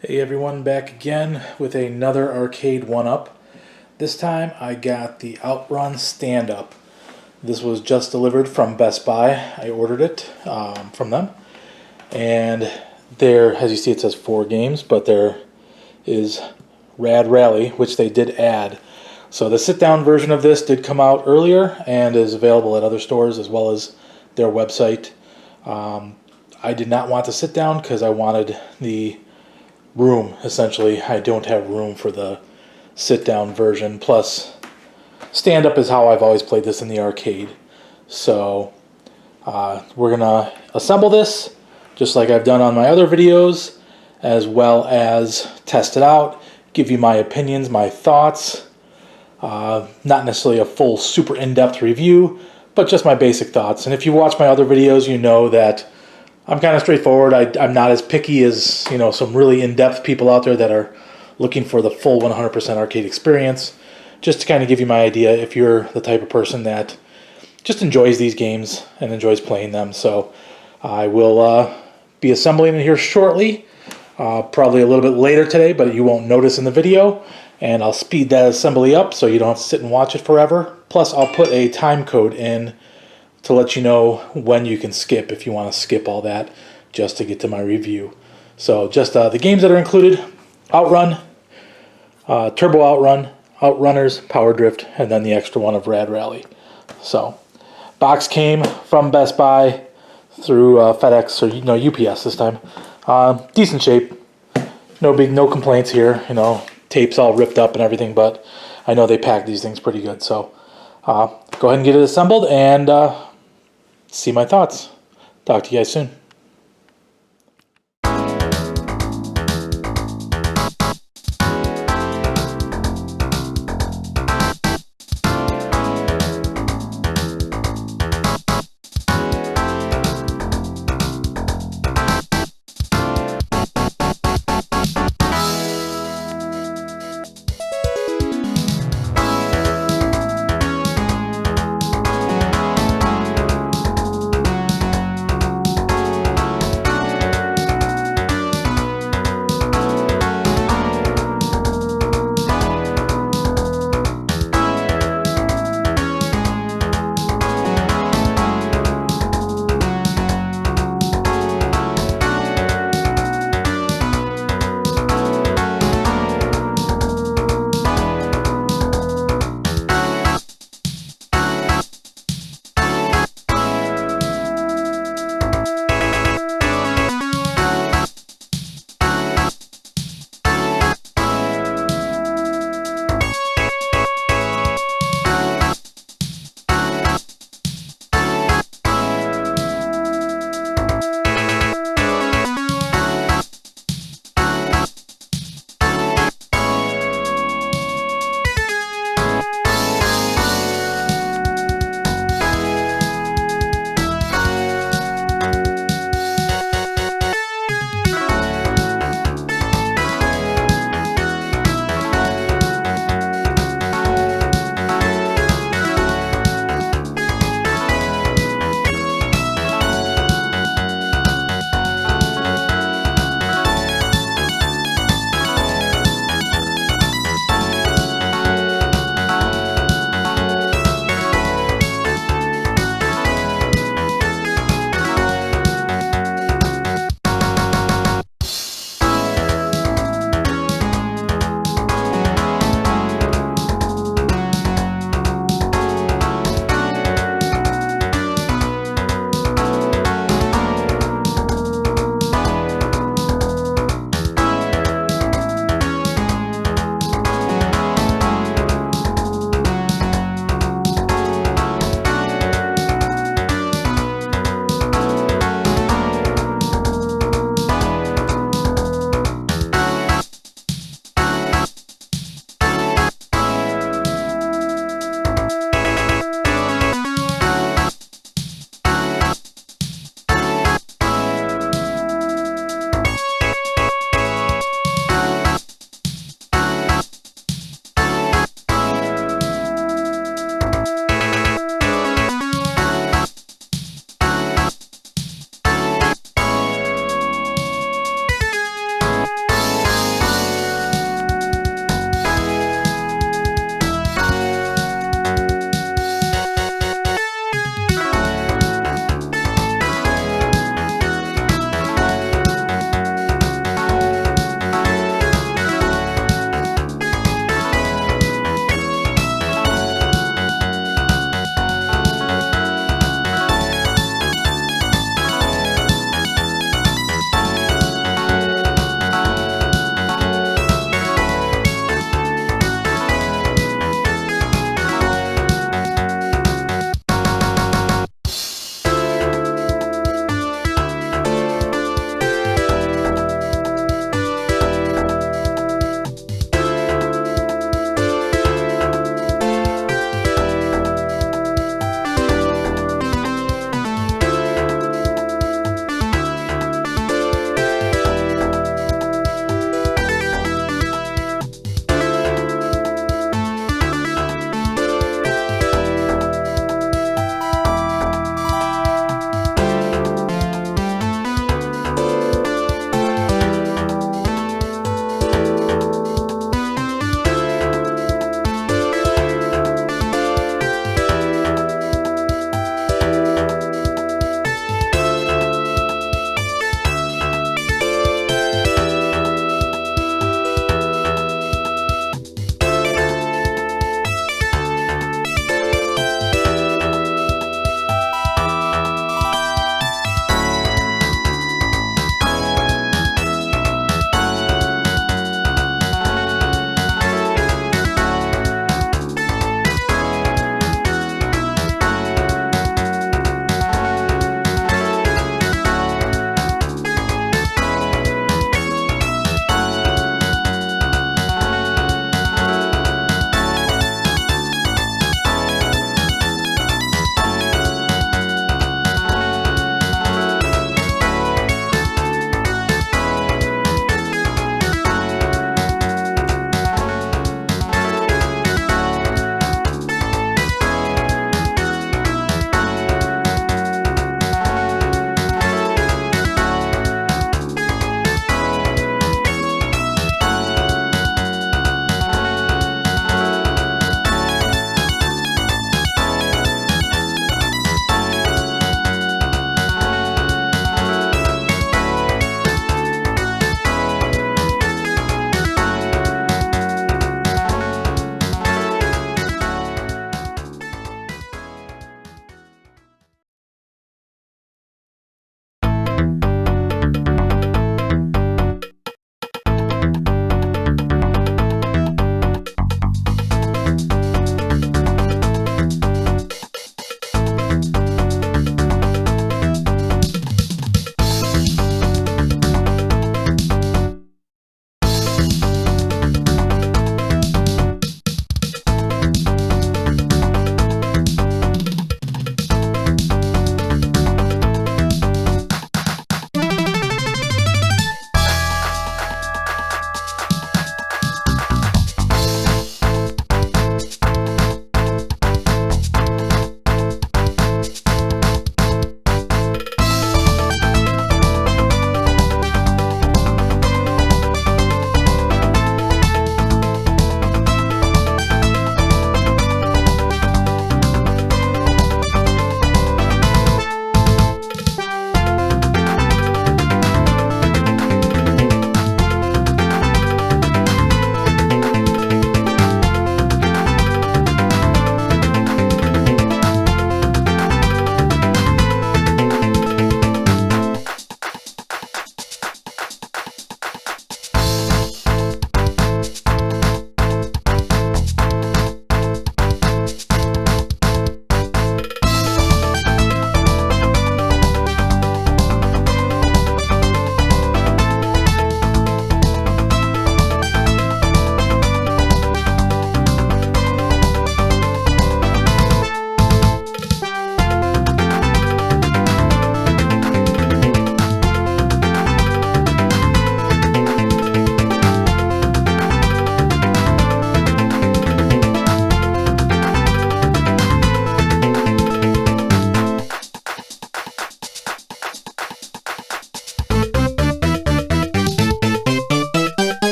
Hey everyone, back again with another Arcade1up. This time I got the OutRun Stand-Up. This was just delivered from Best Buy. I ordered it from them. And there, as you see, it says 4 games, but there is Rad Rally, which they did add. So the sit-down version of this did come out earlier and is available at other stores as well as their website. I did not want to sit down because I wanted the room. Essentially, I don't have room for the sit-down version. Plus, stand-up is how I've always played this in the arcade. So we're gonna assemble this just like I've done on my other videos, as well as test it out, give you my opinions, my thoughts. Not necessarily a full super in-depth review, but just my basic thoughts. And if you watch my other videos, you know that I'm kind of straightforward. I'm not as picky as, you know, some really in-depth people out there that are looking for the full 100% arcade experience. Just to kind of give you my idea if you're the type of person that just enjoys these games and enjoys playing them. So I will be assembling it here shortly, probably a little bit later today, but you won't notice in the video. And I'll speed that assembly up so you don't have to sit and watch it forever. Plus I'll put a time code in to let you know when you can skip if you want to skip all that just to get to my review. So just the games that are included: Outrun, Turbo Outrun, Outrunners, Power Drift, and then the extra one of Rad Rally. So box came from Best Buy through FedEx, or no, UPS this time. Decent shape, no complaints here. You know, tape's all ripped up and everything, but I know they pack these things pretty good. So go ahead and get it assembled and see my thoughts. Talk to you guys soon.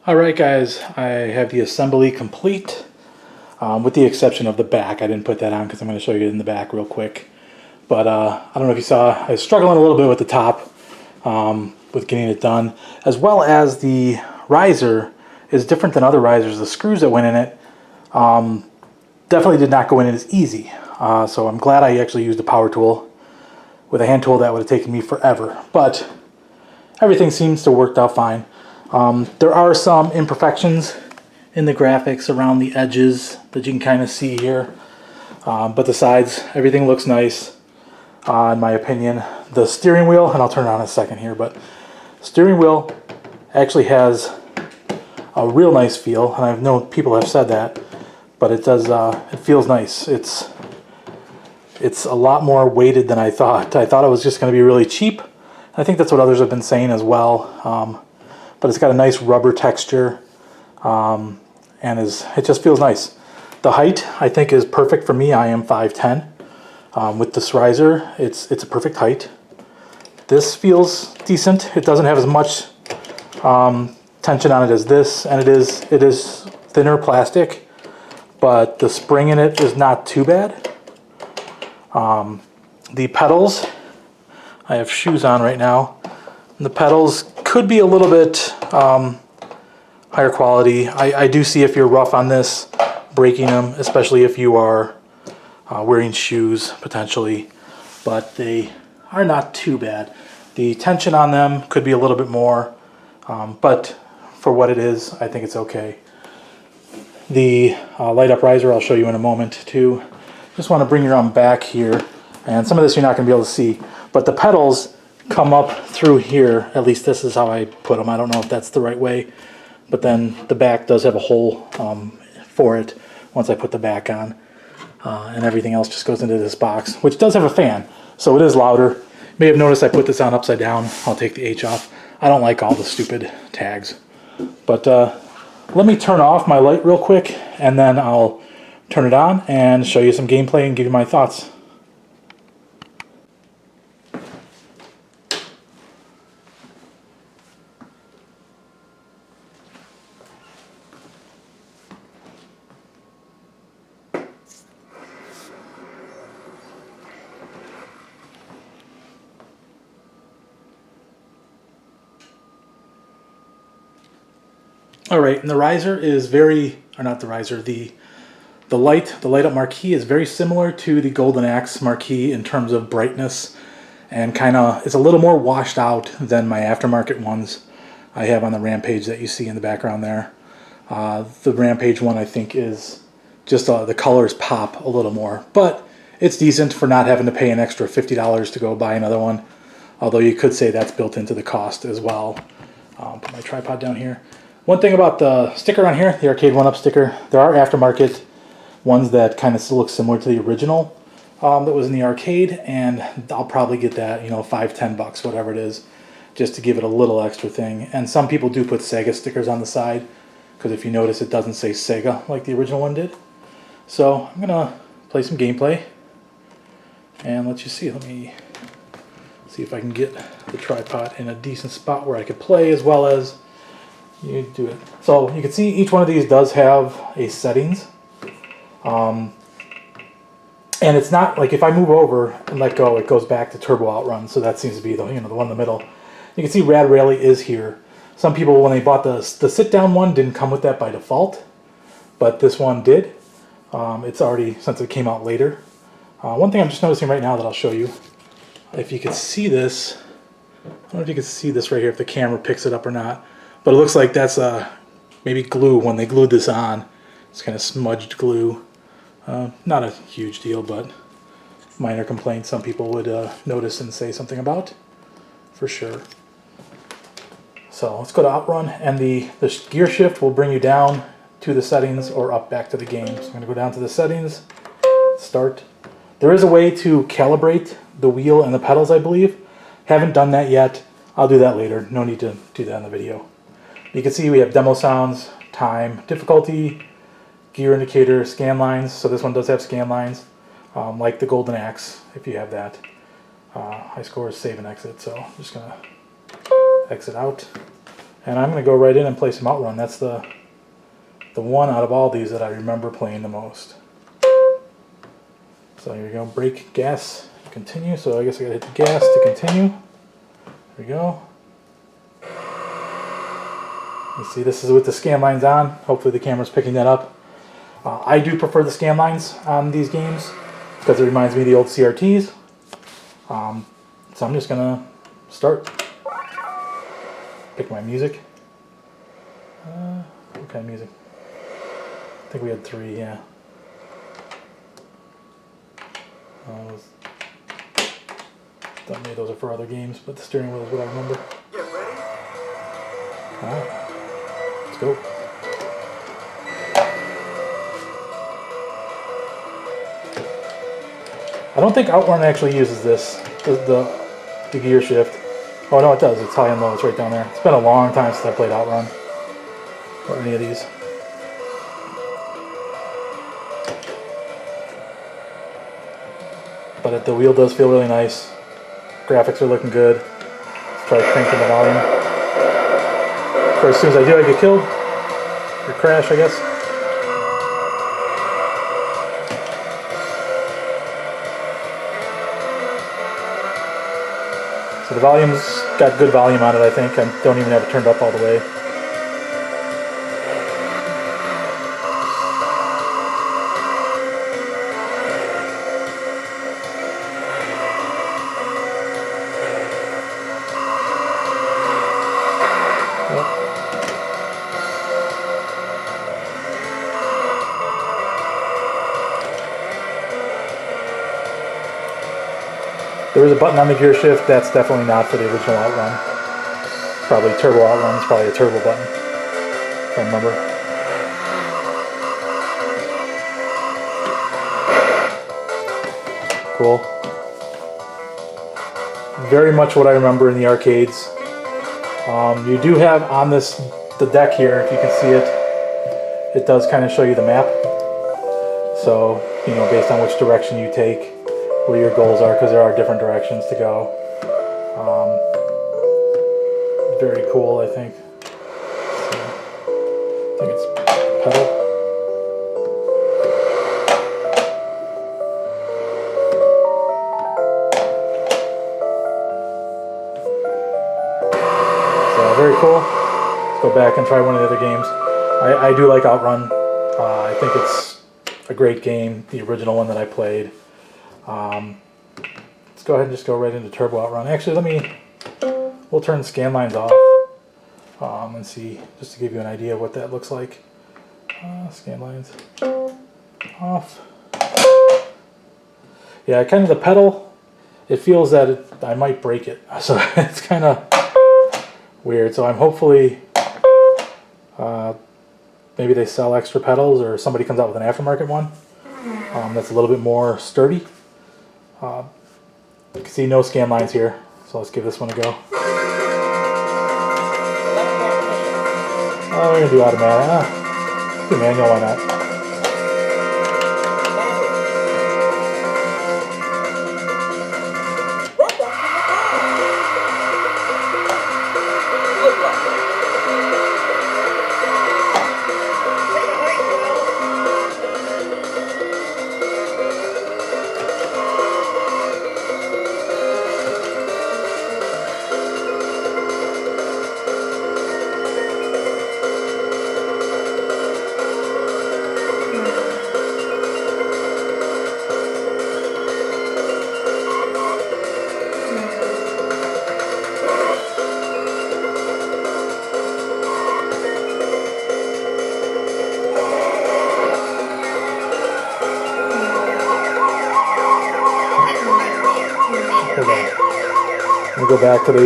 Alright guys, I have the assembly complete, with the exception of the back. I didn't put that on because I'm going to show you in the back real quick. But I don't know if you saw, I was struggling a little bit with the top, with getting it done. As well as the riser is different than other risers. The screws that went in it definitely did not go in as easy. So I'm glad I actually used a power tool. With a hand tool that would have taken me forever. But everything seems to have worked out fine. There are some imperfections in the graphics around the edges that you can kind of see here. But the sides, everything looks nice, in my opinion. The steering wheel, and I'll turn it on in a second here, but steering wheel actually has a real nice feel, and I've known people have said that, but it does, it feels nice. It's a lot more weighted than I thought. I thought it was just going to be really cheap. I think that's what others have been saying as well. But it's got a nice rubber texture, and it just feels nice. The height, I think, is perfect for me. I am 5'10". With this riser, it's a perfect height. This feels decent. It doesn't have as much tension on it as this, and it is thinner plastic, but the spring in it is not too bad. The pedals, I have shoes on right now, and the pedals could be a little bit higher quality. I do see if you're rough on this, breaking them, especially if you are wearing shoes potentially, but they are not too bad. The tension on them could be a little bit more, but for what it is, I think it's okay. The light up riser I'll show you in a moment too. Just want to bring your arm back here, and some of this you're not going to be able to see, but the pedals come up through here. At least this is how I put them. I don't know if that's the right way, but then the back does have a hole for it once I put the back on, and everything else just goes into this box, which does have a fan, so it is louder. You may have noticed I put this on upside down. I'll take the H off. I don't like all the stupid tags, but let me turn off my light real quick, and then I'll turn it on and show you some gameplay and give you my thoughts. Alright, and the riser is very, or not the riser, the light up marquee is very similar to the Golden Axe marquee in terms of brightness, and kind of, it's a little more washed out than my aftermarket ones I have on the Rampage that you see in the background there. The Rampage one I think is just, the colors pop a little more, but it's decent for not having to pay an extra $50 to go buy another one, although you could say that's built into the cost as well. Put my tripod down here. One thing about the sticker on here, the Arcade1up sticker, there are aftermarket ones that kind of look similar to the original that was in the arcade, and I'll probably get that, you know, $5-10, whatever it is, just to give it a little extra thing. And some people do put Sega stickers on the side, because if you notice it doesn't say Sega like the original one did. So I'm gonna play some gameplay and let you see. Let me see if I can get the tripod in a decent spot where I could play as well as you do it. So you can see each one of these does have a settings, and it's not like if I move over and let go, it goes back to Turbo Outrun. So that seems to be the, you know, the one in the middle. You can see Rad Rally is here. Some people, when they bought the sit down one, didn't come with that by default, but this one did. It's already, since it came out later. One thing I'm just noticing right now that I'll show you, if you can see this, I don't know if you can see this right here, if the camera picks it up or not. But it looks like that's maybe glue when they glued this on. It's kind of smudged glue. Not a huge deal, but minor complaint some people would notice and say something about, for sure. So let's go to Outrun, and the gear shift will bring you down to the settings or up back to the game. So I'm going to go down to the settings, start. There is a way to calibrate the wheel and the pedals, I believe. Haven't done that yet. I'll do that later. No need to do that in the video. You can see we have demo sounds, time, difficulty, gear indicator, scan lines. So this one does have scan lines, like the Golden Axe, if you have that. High score is save and exit, so I'm just going to exit out. And I'm going to go right in and play some Outrun. That's the one out of all these that I remember playing the most. So here we go, brake, gas, continue. So I guess I gotta hit the gas to continue. There we go. You see, this is with the scan lines on. Hopefully the camera's picking that up. I do prefer the scan lines on these games because it reminds me of the old CRTs. So I'm just gonna start. Pick my music. What kind of music? I think we had 3, yeah. Don't know, those are for other games, but the steering wheel is what I remember. Get ready. Alright, let's go. I don't think Outrun actually uses this, the gear shift. Oh no, it does. It's high and low. It's right down there. It's been a long time since I played Outrun or any of these. But the wheel does feel really nice. Graphics are looking good. Let's try cranking the volume. Of course, as soon as I do, I get killed. Or crash, I guess. So the volume's got good volume on it, I think. I don't even have it turned up all the way. There is a button on the gear shift. That's definitely not for the original Outrun. Probably Turbo Outrun. It's probably a turbo button, if I remember. Cool. Very much what I remember in the arcades. You do have on the deck here, if you can see it, it does kind of show you the map. So, you know, based on which direction you take, where your goals are, because there are different directions to go. Very cool, I think. So, I think it's pedal. So very cool. Let's go back and try one of the other games. I do like Outrun. I think it's a great game, the original one that I played. Let's go ahead and just go right into Turbo Outrun. Actually, we'll turn the scan lines off and see, just to give you an idea of what that looks like. Scan lines off. Yeah, kind of the pedal, it feels that I might break it. So it's kind of weird. So I'm hopefully, maybe they sell extra pedals or somebody comes out with an aftermarket one that's a little bit more sturdy. You can see no scan lines here, so let's give this one a go. Oh, we're going to do automatic. Do manual, why not? Let me go back to the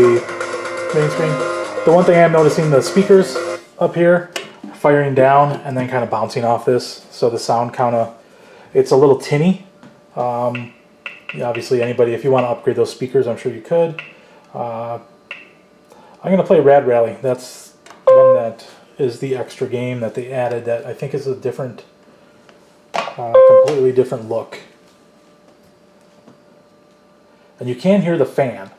main screen. The one thing I'm noticing, the speakers up here firing down and then kind of bouncing off this, so the sound kind of, it's a little tinny. Yeah, obviously anybody, if you want to upgrade those speakers, I'm sure you could. I'm going to play Rad Rally. That's one that is the extra game that they added that I think is a different, completely different look. And you can hear the fan.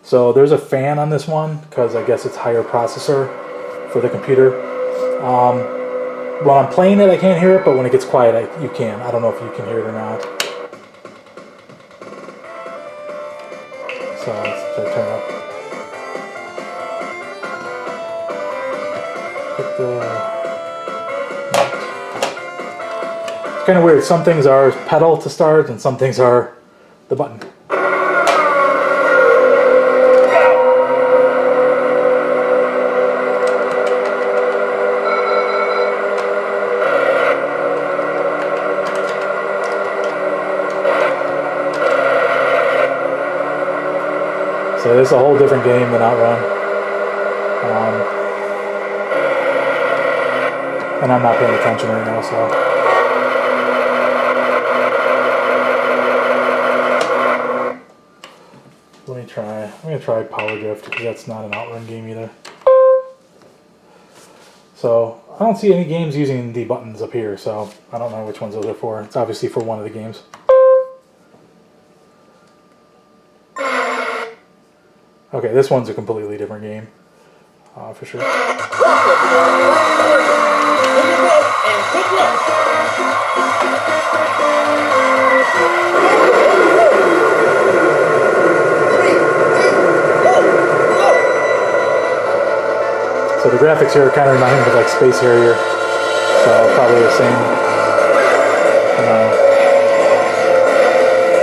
So there's a fan on this one because I guess it's higher processor for the computer. When I'm playing it, I can't hear it, but when it gets quiet, you can. I don't know if you can hear it or not. So let's turn it up. It's kind of weird. Some things are pedal to start, and some things are the button. So this is a whole different game than OutRun. And I'm not paying attention right now, so. Let me try. I'm going to try Power Drift because that's not an OutRun game either. So I don't see any games using the buttons up here, so I don't know which ones those are for. It's obviously for one of the games. Okay, this one's a completely different game, for sure. So the graphics here kind of remind me of like Space Harrier, so probably the same,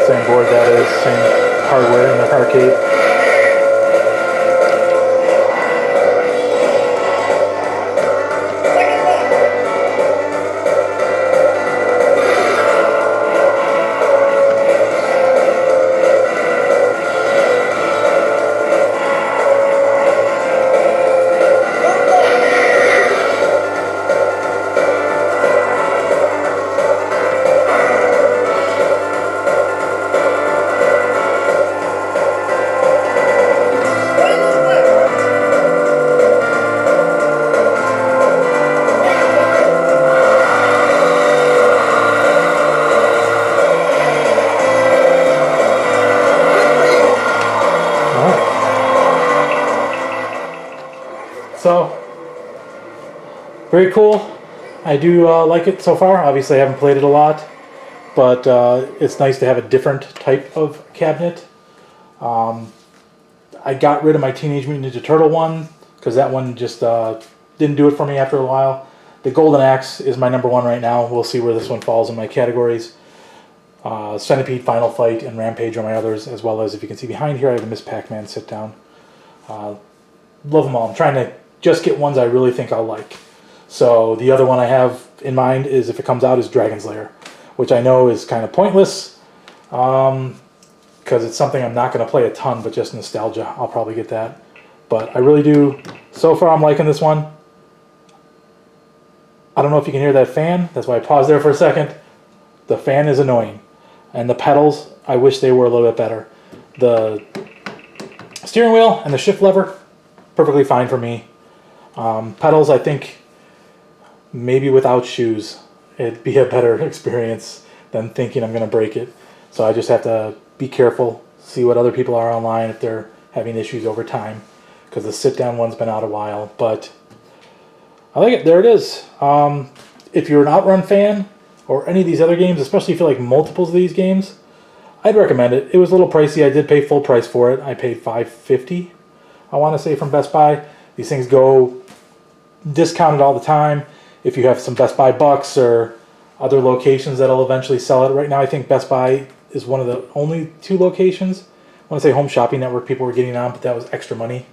same board that is, same hardware in the arcade. So, very cool. I do like it so far. Obviously, I haven't played it a lot, but it's nice to have a different type of cabinet. I got rid of my Teenage Mutant Ninja Turtle one because that one just didn't do it for me after a while. The Golden Axe is my number one right now. We'll see where this one falls in my categories. Centipede, Final Fight, and Rampage are my others, as well as, if you can see behind here, I have the Miss Pac-Man sit down. Love them all. I'm trying to just get ones I really think I'll like. So the other one I have in mind is, if it comes out, is Dragon's Lair, which I know is kind of pointless because it's something I'm not going to play a ton, but just nostalgia. I'll probably get that. But I really do. So far, I'm liking this one. I don't know if you can hear that fan. That's why I paused there for a second. The fan is annoying. And the pedals, I wish they were a little bit better. The steering wheel and the shift lever, perfectly fine for me. Pedals, I think maybe without shoes it'd be a better experience than thinking I'm going to break it. So I just have to be careful, see what other people are online if they're having issues over time, because the sit-down one's been out a while. But I like it. There it is. If you're an OutRun fan or any of these other games, especially if you like multiples of these games, I'd recommend it. It was a little pricey. I did pay full price for it. I paid $5.50, I want to say, from Best Buy. These things go discounted all the time. If you have some Best Buy bucks or other locations that'll eventually sell it. Right now, I think Best Buy is one of the only 2 locations. I want to say Home Shopping Network people were getting on, but that was extra money.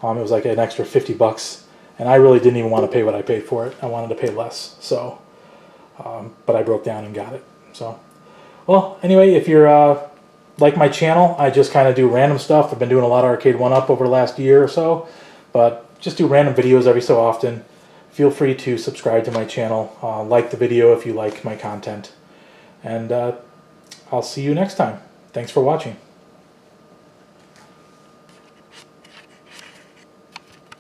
It was like an extra $50, and I really didn't even want to pay what I paid for it. I wanted to pay less, so but I broke down and got it. So, well, anyway, if you're like my channel, I just kind of do random stuff. I've been doing a lot of Arcade1up over the last year or so, but just do random videos every so often. Feel free to subscribe to my channel, like the video if you like my content, and I'll see you next time. Thanks for watching.